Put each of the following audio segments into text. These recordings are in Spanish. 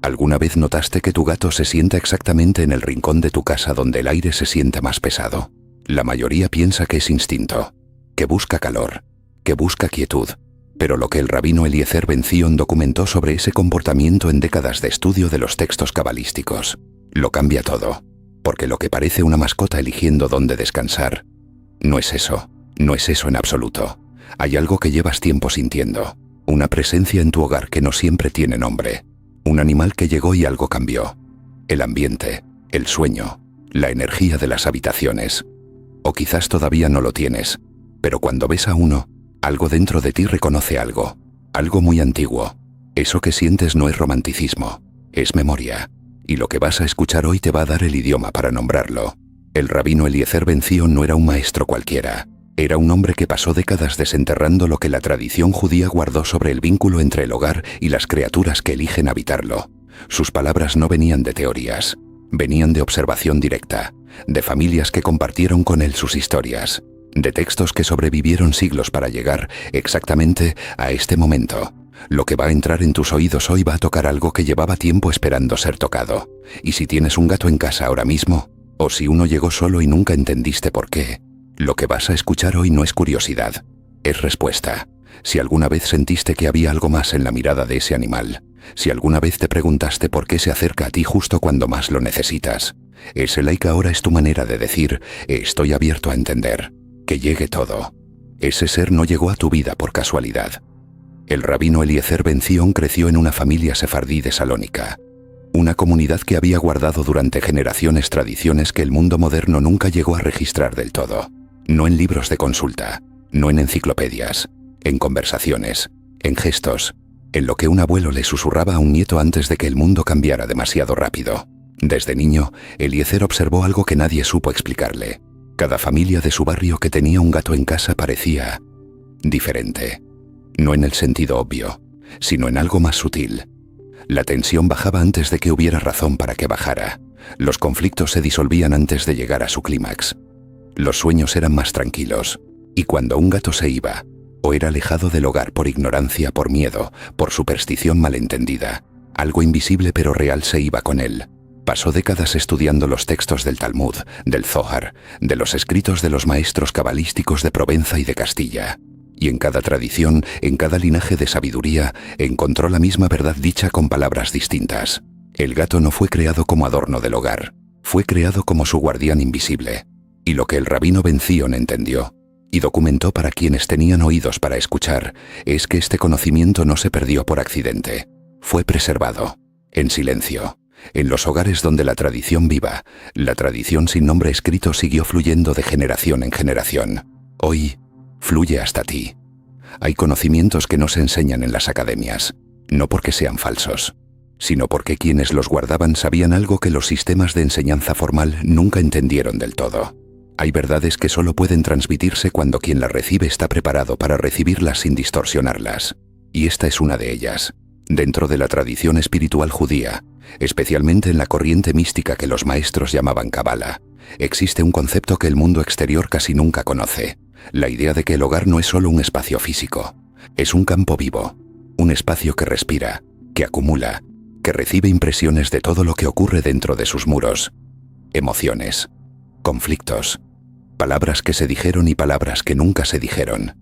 ¿Alguna vez notaste que tu gato se sienta exactamente en el rincón de tu casa donde el aire se siente más pesado? La mayoría piensa que es instinto, que busca calor, que busca quietud. Pero lo que el rabino Eliezer Ben Zion documentó sobre ese comportamiento en décadas de estudio de los textos cabalísticos, lo cambia todo. Porque lo que parece una mascota eligiendo dónde descansar, no es eso en absoluto. Hay algo que llevas tiempo sintiendo, una presencia en tu hogar que no siempre tiene nombre, un animal que llegó y algo cambió. El ambiente, el sueño, la energía de las habitaciones. O quizás todavía no lo tienes, pero cuando ves a uno, algo dentro de ti reconoce algo muy antiguo. Eso que sientes no es romanticismo, es memoria. Y lo que vas a escuchar hoy te va a dar el idioma para nombrarlo. El rabino Eliezer Ben Zion no era un maestro cualquiera. Era un hombre que pasó décadas desenterrando lo que la tradición judía guardó sobre el vínculo entre el hogar y las criaturas que eligen habitarlo. Sus palabras no venían de teorías, venían de observación directa, de familias que compartieron con él sus historias, de textos que sobrevivieron siglos para llegar exactamente a este momento. Lo que va a entrar en tus oídos hoy va a tocar algo que llevaba tiempo esperando ser tocado. Y si tienes un gato en casa ahora mismo, o si uno llegó solo y nunca entendiste por qué, lo que vas a escuchar hoy no es curiosidad, es respuesta. Si alguna vez sentiste que había algo más en la mirada de ese animal, si alguna vez te preguntaste por qué se acerca a ti justo cuando más lo necesitas, ese like ahora es tu manera de decir, estoy abierto a entender, que llegue todo. Ese ser no llegó a tu vida por casualidad. El rabino Eliezer Ben Zion creció en una familia sefardí de Salónica, una comunidad que había guardado durante generaciones tradiciones que el mundo moderno nunca llegó a registrar del todo. No en libros de consulta, no en enciclopedias, en conversaciones, en gestos, en lo que un abuelo le susurraba a un nieto antes de que el mundo cambiara demasiado rápido. Desde niño, Eliezer observó algo que nadie supo explicarle. Cada familia de su barrio que tenía un gato en casa parecía diferente. No en el sentido obvio, sino en algo más sutil. La tensión bajaba antes de que hubiera razón para que bajara. Los conflictos se disolvían antes de llegar a su clímax. Los sueños eran más tranquilos. Y cuando un gato se iba, o era alejado del hogar por ignorancia, por miedo, por superstición malentendida, algo invisible pero real se iba con él. Pasó décadas estudiando los textos del Talmud, del Zohar, de los escritos de los maestros cabalísticos de Provenza y de Castilla. Y en cada tradición, en cada linaje de sabiduría, encontró la misma verdad dicha con palabras distintas. El gato no fue creado como adorno del hogar, fue creado como su guardián invisible. Y lo que el rabino Ben Zion entendió, y documentó para quienes tenían oídos para escuchar, es que este conocimiento no se perdió por accidente. Fue preservado, en silencio. En los hogares donde la tradición viva, la tradición sin nombre escrito siguió fluyendo de generación en generación. Hoy, fluye hasta ti. Hay conocimientos que no se enseñan en las academias, no porque sean falsos, sino porque quienes los guardaban sabían algo que los sistemas de enseñanza formal nunca entendieron del todo. Hay verdades que solo pueden transmitirse cuando quien las recibe está preparado para recibirlas sin distorsionarlas. Y esta es una de ellas. Dentro de la tradición espiritual judía, especialmente en la corriente mística que los maestros llamaban Kabbalah, existe un concepto que el mundo exterior casi nunca conoce. La idea de que el hogar no es solo un espacio físico, es un campo vivo, un espacio que respira, que acumula, que recibe impresiones de todo lo que ocurre dentro de sus muros. Emociones, conflictos, palabras que se dijeron y palabras que nunca se dijeron.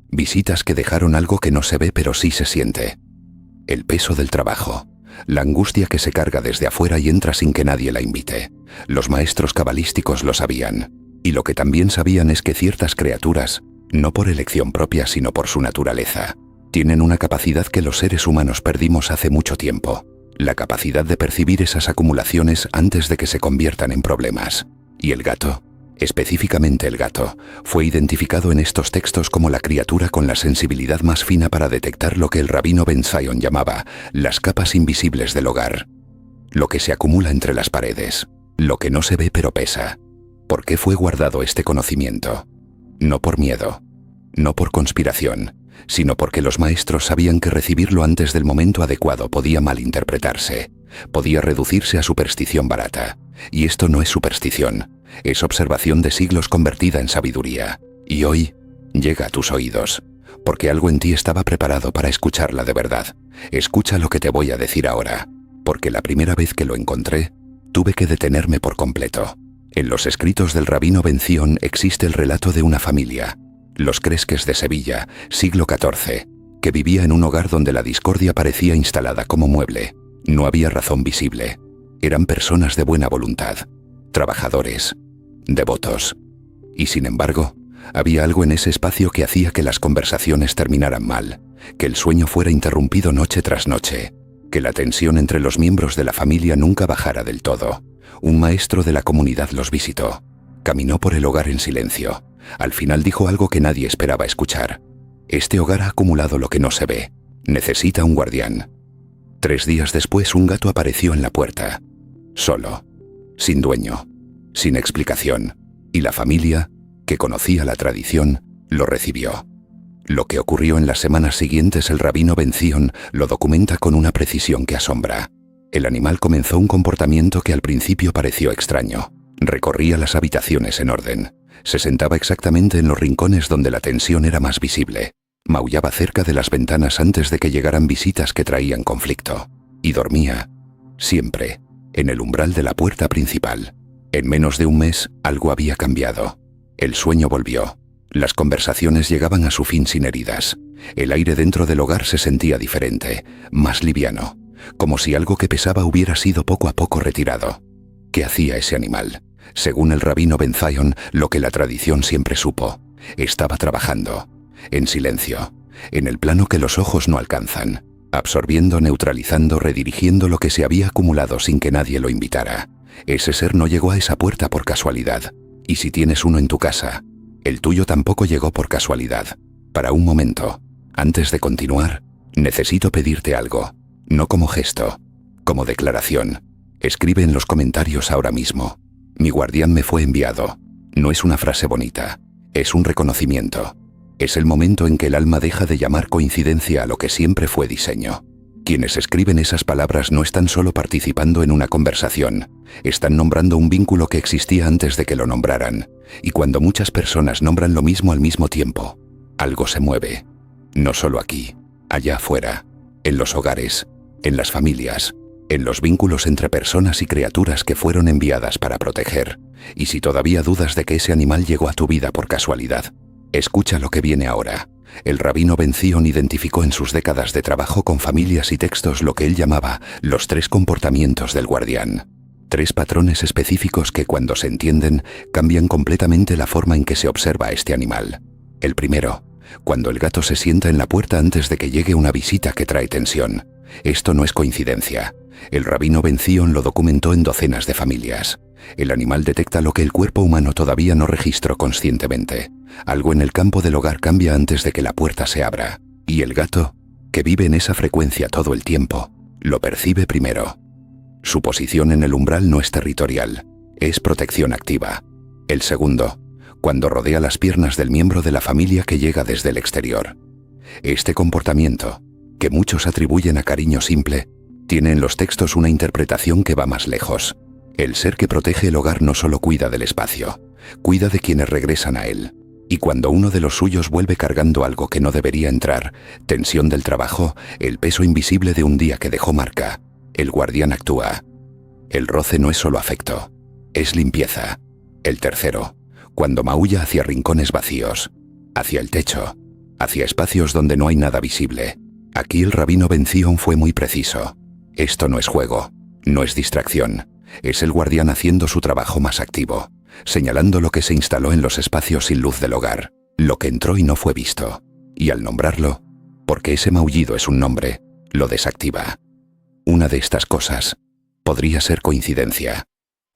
Visitas que dejaron algo que no se ve pero sí se siente. El peso del trabajo, la angustia que se carga desde afuera y entra sin que nadie la invite. Los maestros cabalísticos lo sabían. Y lo que también sabían es que ciertas criaturas, no por elección propia sino por su naturaleza, tienen una capacidad que los seres humanos perdimos hace mucho tiempo. La capacidad de percibir esas acumulaciones antes de que se conviertan en problemas. Y el gato, específicamente el gato, fue identificado en estos textos como la criatura con la sensibilidad más fina para detectar lo que el rabino Ben Zion llamaba las capas invisibles del hogar. Lo que se acumula entre las paredes, lo que no se ve pero pesa. ¿Por qué fue guardado este conocimiento? No por miedo, no por conspiración, sino porque los maestros sabían que recibirlo antes del momento adecuado podía malinterpretarse, podía reducirse a superstición barata. Y esto no es superstición, es observación de siglos convertida en sabiduría. Y hoy, llega a tus oídos, porque algo en ti estaba preparado para escucharla de verdad. Escucha lo que te voy a decir ahora. porque la primera vez que lo encontré, tuve que detenerme por completo. En los escritos del rabino Ben Zion existe el relato de una familia, los Cresques de Sevilla, siglo XIV, que vivía en un hogar donde la discordia parecía instalada como mueble. No había razón visible. Eran personas de buena voluntad, trabajadores, devotos. Y sin embargo, había algo en ese espacio que hacía que las conversaciones terminaran mal, que el sueño fuera interrumpido noche tras noche, que la tensión entre los miembros de la familia nunca bajara del todo. Un maestro de la comunidad los visitó. Caminó por el hogar en silencio. Al final dijo algo que nadie esperaba escuchar. Este hogar ha acumulado lo que no se ve. Necesita un guardián. 3 días después un gato apareció en la puerta. Solo. Sin dueño. Sin explicación. Y la familia, que conocía la tradición, lo recibió. Lo que ocurrió en las semanas siguientes el rabino Ben Zion lo documenta con una precisión que asombra. El animal comenzó un comportamiento que al principio pareció extraño. Recorría las habitaciones en orden. Se sentaba exactamente en los rincones donde la tensión era más visible. Maullaba cerca de las ventanas antes de que llegaran visitas que traían conflicto. Y dormía, siempre, en el umbral de la puerta principal. En menos de un mes, algo había cambiado. El sueño volvió. Las conversaciones llegaban a su fin sin heridas. El aire dentro del hogar se sentía diferente, más liviano, como si algo que pesaba hubiera sido poco a poco retirado. ¿Qué hacía ese animal? Según el rabino Ben Zion, lo que la tradición siempre supo. Estaba trabajando, en silencio, en el plano que los ojos no alcanzan, absorbiendo, neutralizando, redirigiendo lo que se había acumulado sin que nadie lo invitara. Ese ser no llegó a esa puerta por casualidad. Y si tienes uno en tu casa, el tuyo tampoco llegó por casualidad. Para un momento, antes de continuar, necesito pedirte algo, no como gesto, como declaración. Escribe en los comentarios ahora mismo. Mi guardián me fue enviado. No es una frase bonita, es un reconocimiento. Es el momento en que el alma deja de llamar coincidencia a lo que siempre fue diseño. Quienes escriben esas palabras no están solo participando en una conversación, están nombrando un vínculo que existía antes de que lo nombraran. Y cuando muchas personas nombran lo mismo al mismo tiempo, algo se mueve. No solo aquí, allá afuera, en los hogares, en las familias, en los vínculos entre personas y criaturas que fueron enviadas para proteger. Y si todavía dudas de que ese animal llegó a tu vida por casualidad, escucha lo que viene ahora. El rabino Ben Zion identificó en sus décadas de trabajo con familias y textos lo que él llamaba los 3 comportamientos del guardián. 3 patrones específicos que cuando se entienden cambian completamente la forma en que se observa a este animal. El primero, cuando el gato se sienta en la puerta antes de que llegue una visita que trae tensión. Esto no es coincidencia. El rabino Ben Zion lo documentó en docenas de familias. El animal detecta lo que el cuerpo humano todavía no registró conscientemente. Algo en el campo del hogar cambia antes de que la puerta se abra. Y el gato, que vive en esa frecuencia todo el tiempo, lo percibe primero. Su posición en el umbral no es territorial, es protección activa. El segundo, cuando rodea las piernas del miembro de la familia que llega desde el exterior. Este comportamiento, que muchos atribuyen a cariño simple, tiene en los textos una interpretación que va más lejos. El ser que protege el hogar no solo cuida del espacio, cuida de quienes regresan a él. Y cuando uno de los suyos vuelve cargando algo que no debería entrar, tensión del trabajo, el peso invisible de un día que dejó marca, el guardián actúa. El roce no es solo afecto, es limpieza. El tercero, cuando maulla hacia rincones vacíos, hacia el techo, hacia espacios donde no hay nada visible. Aquí el rabino Ben Zion fue muy preciso. Esto no es juego, no es distracción, es el guardián haciendo su trabajo más activo, señalando lo que se instaló en los espacios sin luz del hogar, lo que entró y no fue visto. Y al nombrarlo, porque ese maullido es un nombre, lo desactiva. Una de estas cosas podría ser coincidencia.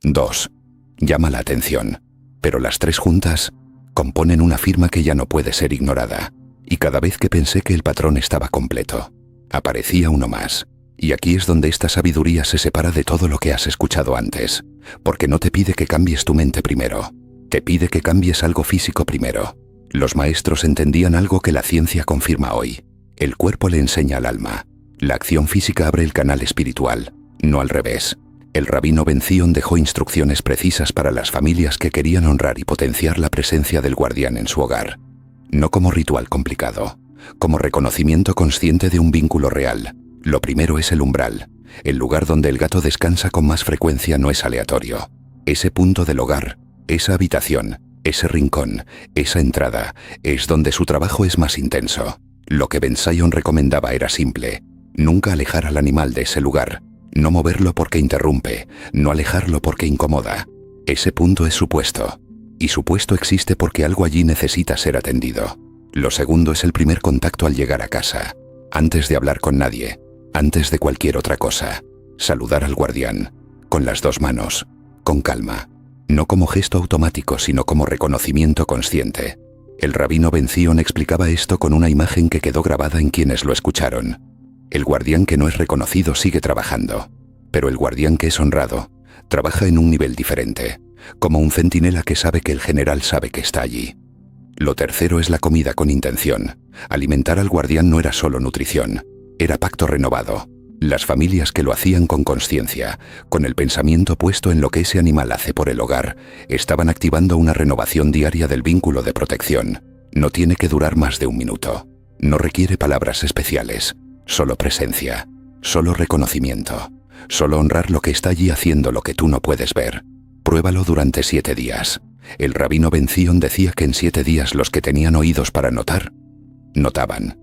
2. Llama la atención, pero las 3 juntas componen una firma que ya no puede ser ignorada. Y cada vez que pensé que el patrón estaba completo, aparecía uno más. Y aquí es donde esta sabiduría se separa de todo lo que has escuchado antes, porque no te pide que cambies tu mente primero, te pide que cambies algo físico primero. Los maestros entendían algo que la ciencia confirma hoy. El cuerpo le enseña al alma. La acción física abre el canal espiritual, no al revés. El rabino Ben Zion dejó instrucciones precisas para las familias que querían honrar y potenciar la presencia del guardián en su hogar. No como ritual complicado, como reconocimiento consciente de un vínculo real. Lo primero es el umbral, El lugar donde el gato descansa con más frecuencia no es aleatorio. Ese punto del hogar, esa habitación, ese rincón, esa entrada, es donde su trabajo es más intenso. Lo que Ben Sion recomendaba era simple: nunca alejar al animal de ese lugar, no moverlo porque interrumpe, no alejarlo porque incomoda. Ese punto es su puesto. Y su puesto existe porque algo allí necesita ser atendido. Lo segundo es el primer contacto al llegar a casa. Antes de hablar con nadie, antes de cualquier otra cosa, saludar al guardián, con las dos manos, con calma. No como gesto automático, sino como reconocimiento consciente. El rabino Ben Sion explicaba esto con una imagen que quedó grabada en quienes lo escucharon. El guardián que no es reconocido sigue trabajando, pero el guardián que es honrado, trabaja en un nivel diferente, como un centinela que sabe que el general sabe que está allí. Lo tercero es la comida con intención. Alimentar al guardián no era solo nutrición, era pacto renovado. Las familias que lo hacían con conciencia, con el pensamiento puesto en lo que ese animal hace por el hogar, estaban activando una renovación diaria del vínculo de protección. No tiene que durar más de un minuto. No requiere palabras especiales, solo presencia, solo reconocimiento, solo honrar lo que está allí haciendo lo que tú no puedes ver. Pruébalo durante 7 días. El rabino Ben Sion decía que en 7 días los que tenían oídos para notar, notaban.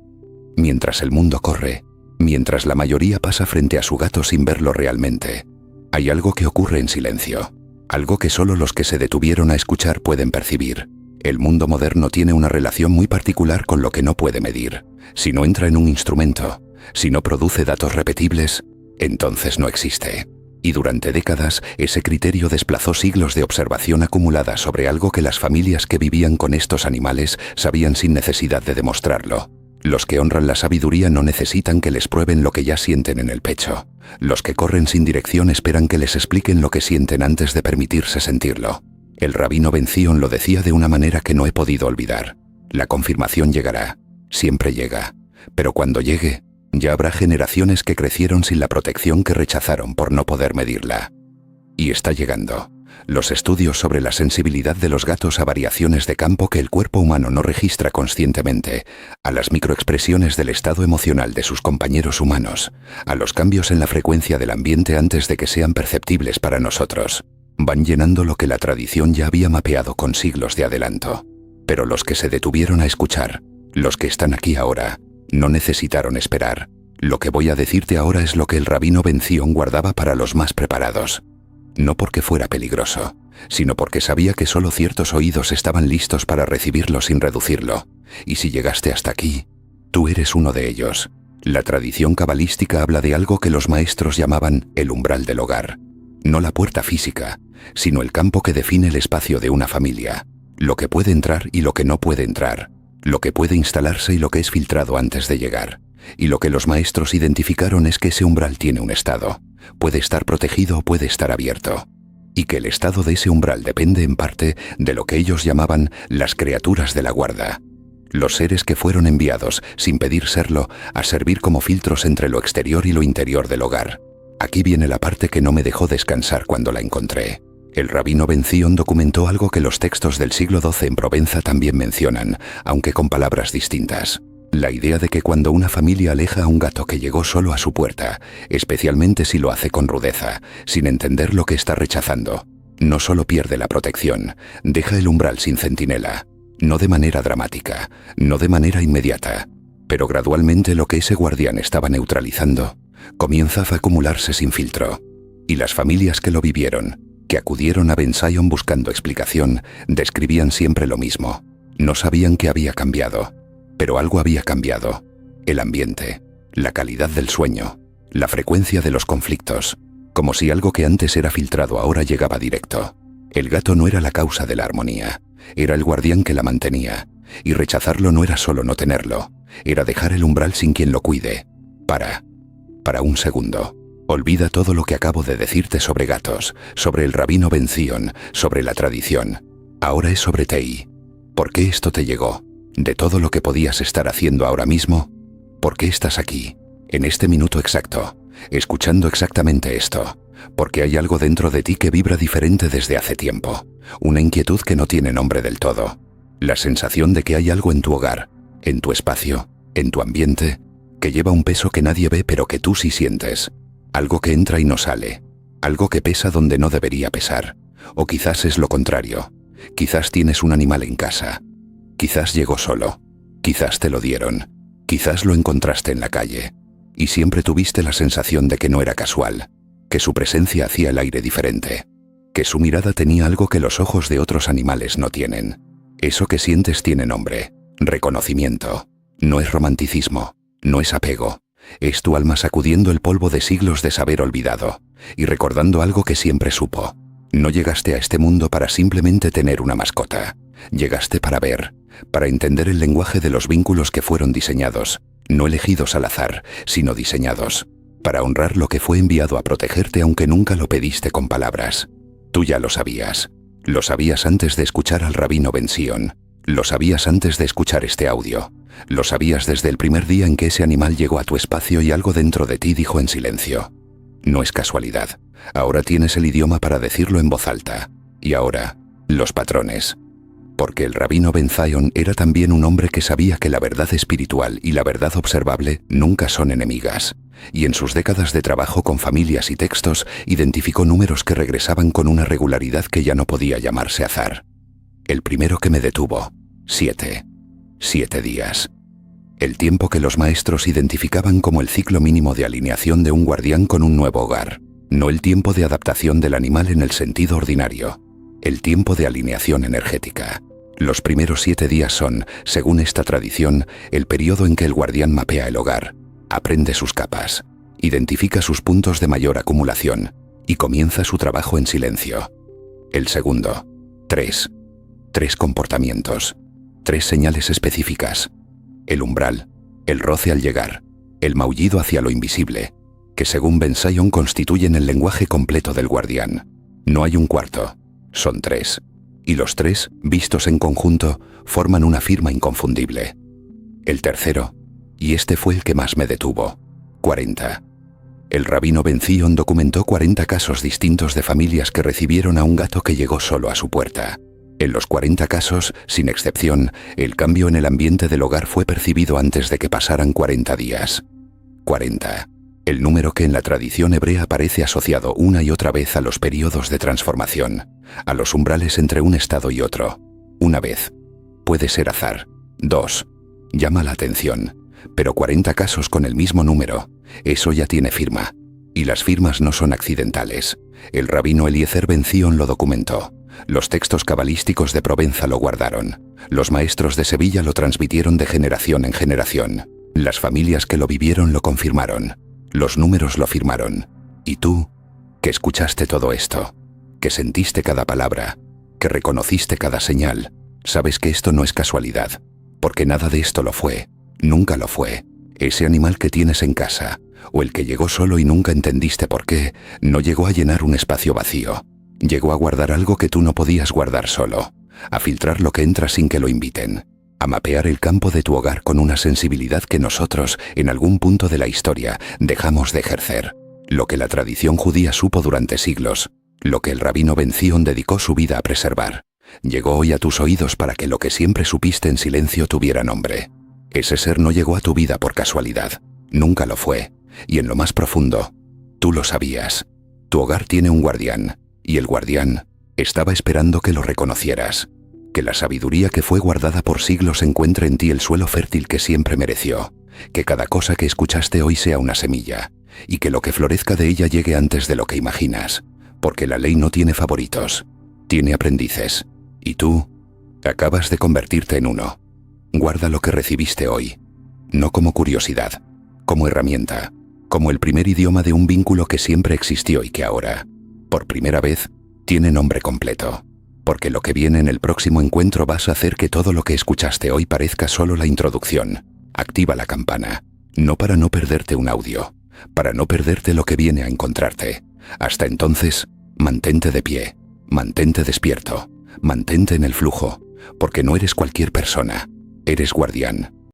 Mientras el mundo corre, mientras la mayoría pasa frente a su gato sin verlo realmente, hay algo que ocurre en silencio, algo que solo los que se detuvieron a escuchar pueden percibir. El mundo moderno tiene una relación muy particular con lo que no puede medir. Si no entra en un instrumento, si no produce datos repetibles, entonces no existe. Y durante décadas, ese criterio desplazó siglos de observación acumulada sobre algo que las familias que vivían con estos animales sabían sin necesidad de demostrarlo. Los que honran la sabiduría no necesitan que les prueben lo que ya sienten en el pecho. Los que corren sin dirección esperan que les expliquen lo que sienten antes de permitirse sentirlo. El rabino Ben Sion lo decía de una manera que no he podido olvidar. La confirmación llegará, siempre llega, pero cuando llegue, ya habrá generaciones que crecieron sin la protección que rechazaron por no poder medirla. Y está llegando. Los estudios sobre la sensibilidad de los gatos a variaciones de campo que el cuerpo humano no registra conscientemente, a las microexpresiones del estado emocional de sus compañeros humanos, a los cambios en la frecuencia del ambiente antes de que sean perceptibles para nosotros, van llenando lo que la tradición ya había mapeado con siglos de adelanto. Pero los que se detuvieron a escuchar, los que están aquí ahora, no necesitaron esperar. Lo que voy a decirte ahora es lo que el rabino Ben Sion guardaba para los más preparados. No porque fuera peligroso, sino porque sabía que solo ciertos oídos estaban listos para recibirlo sin reducirlo. Y si llegaste hasta aquí, tú eres uno de ellos. La tradición cabalística habla de algo que los maestros llamaban el umbral del hogar. No la puerta física, sino el campo que define el espacio de una familia. Lo que puede entrar y lo que no puede entrar. Lo que puede instalarse y lo que es filtrado antes de llegar. Y lo que los maestros identificaron es que ese umbral tiene un estado. Puede estar protegido o puede estar abierto. Y que el estado de ese umbral depende en parte de lo que ellos llamaban las criaturas de la guarda. Los seres que fueron enviados, sin pedir serlo, a servir como filtros entre lo exterior y lo interior del hogar. Aquí viene la parte que no me dejó descansar cuando la encontré. El rabino Ben Sion documentó algo que los textos del siglo XII en Provenza también mencionan, aunque con palabras distintas. La idea de que cuando una familia aleja a un gato que llegó solo a su puerta, especialmente si lo hace con rudeza, sin entender lo que está rechazando, no solo pierde la protección, deja el umbral sin centinela. No de manera dramática, no de manera inmediata, pero gradualmente lo que ese guardián estaba neutralizando, comienza a acumularse sin filtro. Y las familias que lo vivieron, que acudieron a Ben Sion buscando explicación, describían siempre lo mismo. No sabían qué había cambiado, pero algo había cambiado. El ambiente, la calidad del sueño, la frecuencia de los conflictos, como si algo que antes era filtrado ahora llegaba directo. El gato no era la causa de la armonía, era el guardián que la mantenía, y rechazarlo no era solo no tenerlo, era dejar el umbral sin quien lo cuide. Para un segundo. Olvida todo lo que acabo de decirte sobre gatos, sobre el rabino Ben Sion, sobre la tradición. Ahora es sobre ti. ¿Por qué esto te llegó? De todo lo que podías estar haciendo ahora mismo, ¿por qué estás aquí, en este minuto exacto, escuchando exactamente esto? Porque hay algo dentro de ti que vibra diferente desde hace tiempo, una inquietud que no tiene nombre del todo, la sensación de que hay algo en tu hogar, en tu espacio, en tu ambiente, que lleva un peso que nadie ve pero que tú sí sientes. Algo que entra y no sale. Algo que pesa donde no debería pesar. O quizás es lo contrario. Quizás tienes un animal en casa. Quizás llegó solo. Quizás te lo dieron. Quizás lo encontraste en la calle. Y siempre tuviste la sensación de que no era casual. Que su presencia hacía el aire diferente. Que su mirada tenía algo que los ojos de otros animales no tienen. Eso que sientes tiene nombre. Reconocimiento. No es romanticismo. No es apego. Es tu alma sacudiendo el polvo de siglos de saber olvidado. Y recordando algo que siempre supo. No llegaste a este mundo para simplemente tener una mascota. Llegaste para ver. Para entender el lenguaje de los vínculos que fueron diseñados. No elegidos al azar, sino diseñados. Para honrar lo que fue enviado a protegerte aunque nunca lo pediste con palabras. Tú ya lo sabías. Lo sabías antes de escuchar al rabino Ben Zion. Lo sabías antes de escuchar este audio. Lo sabías desde el primer día en que ese animal llegó a tu espacio y algo dentro de ti dijo en silencio. No es casualidad. Ahora tienes el idioma para decirlo en voz alta. Y ahora, los patrones. Porque el rabino Ben Zion era también un hombre que sabía que la verdad espiritual y la verdad observable nunca son enemigas. Y en sus décadas de trabajo con familias y textos, identificó números que regresaban con una regularidad que ya no podía llamarse azar. El primero que me detuvo. 7. 7 días. El tiempo que los maestros identificaban como el ciclo mínimo de alineación de un guardián con un nuevo hogar. No el tiempo de adaptación del animal en el sentido ordinario. El tiempo de alineación energética. Los primeros 7 días son, según esta tradición, el periodo en que el guardián mapea el hogar, aprende sus capas, identifica sus puntos de mayor acumulación y comienza su trabajo en silencio. El segundo. 3. 3 comportamientos. 3 señales específicas. El umbral, el roce al llegar, el maullido hacia lo invisible, que según Ben Zion constituyen el lenguaje completo del guardián. No hay un cuarto, son 3. Y los 3, vistos en conjunto, forman una firma inconfundible. El tercero, y este fue el que más me detuvo, 40. El rabino Ben Zion documentó 40 casos distintos de familias que recibieron a un gato que llegó solo a su puerta. En los 40 casos, sin excepción, el cambio en el ambiente del hogar fue percibido antes de que pasaran 40 días. 40. El número que en la tradición hebrea aparece asociado una y otra vez a los periodos de transformación, a los umbrales entre un estado y otro. Una vez. Puede ser azar. 2. Llama la atención. Pero 40 casos con el mismo número, eso ya tiene firma. Y las firmas no son accidentales. El rabino Eliezer Ben Zion lo documentó. Los textos cabalísticos de Provenza lo guardaron. Los maestros de Sevilla lo transmitieron de generación en generación. Las familias que lo vivieron lo confirmaron. Los números lo firmaron. Y tú, que escuchaste todo esto, que sentiste cada palabra, que reconociste cada señal, sabes que esto no es casualidad, porque nada de esto lo fue, nunca lo fue. Ese animal que tienes en casa, o el que llegó solo y nunca entendiste por qué, no llegó a llenar un espacio vacío. Llegó a guardar algo que tú no podías guardar solo, a filtrar lo que entra sin que lo inviten, a mapear el campo de tu hogar con una sensibilidad que nosotros, en algún punto de la historia, dejamos de ejercer. Lo que la tradición judía supo durante siglos, lo que el rabino Ben Zion dedicó su vida a preservar, llegó hoy a tus oídos para que lo que siempre supiste en silencio tuviera nombre. Ese ser no llegó a tu vida por casualidad, nunca lo fue, y en lo más profundo, tú lo sabías. Tu hogar tiene un guardián, y el guardián estaba esperando que lo reconocieras, que la sabiduría que fue guardada por siglos encuentre en ti el suelo fértil que siempre mereció, que cada cosa que escuchaste hoy sea una semilla, y que lo que florezca de ella llegue antes de lo que imaginas, porque la ley no tiene favoritos, tiene aprendices, y tú acabas de convertirte en uno. Guarda lo que recibiste hoy, no como curiosidad, como herramienta, como el primer idioma de un vínculo que siempre existió y que ahora, por primera vez, tiene nombre completo. Porque lo que viene en el próximo encuentro vas a hacer que todo lo que escuchaste hoy parezca solo la introducción. Activa la campana, no para no perderte un audio, para no perderte lo que viene a encontrarte. Hasta entonces, mantente de pie, mantente despierto, mantente en el flujo, porque no eres cualquier persona, eres guardián.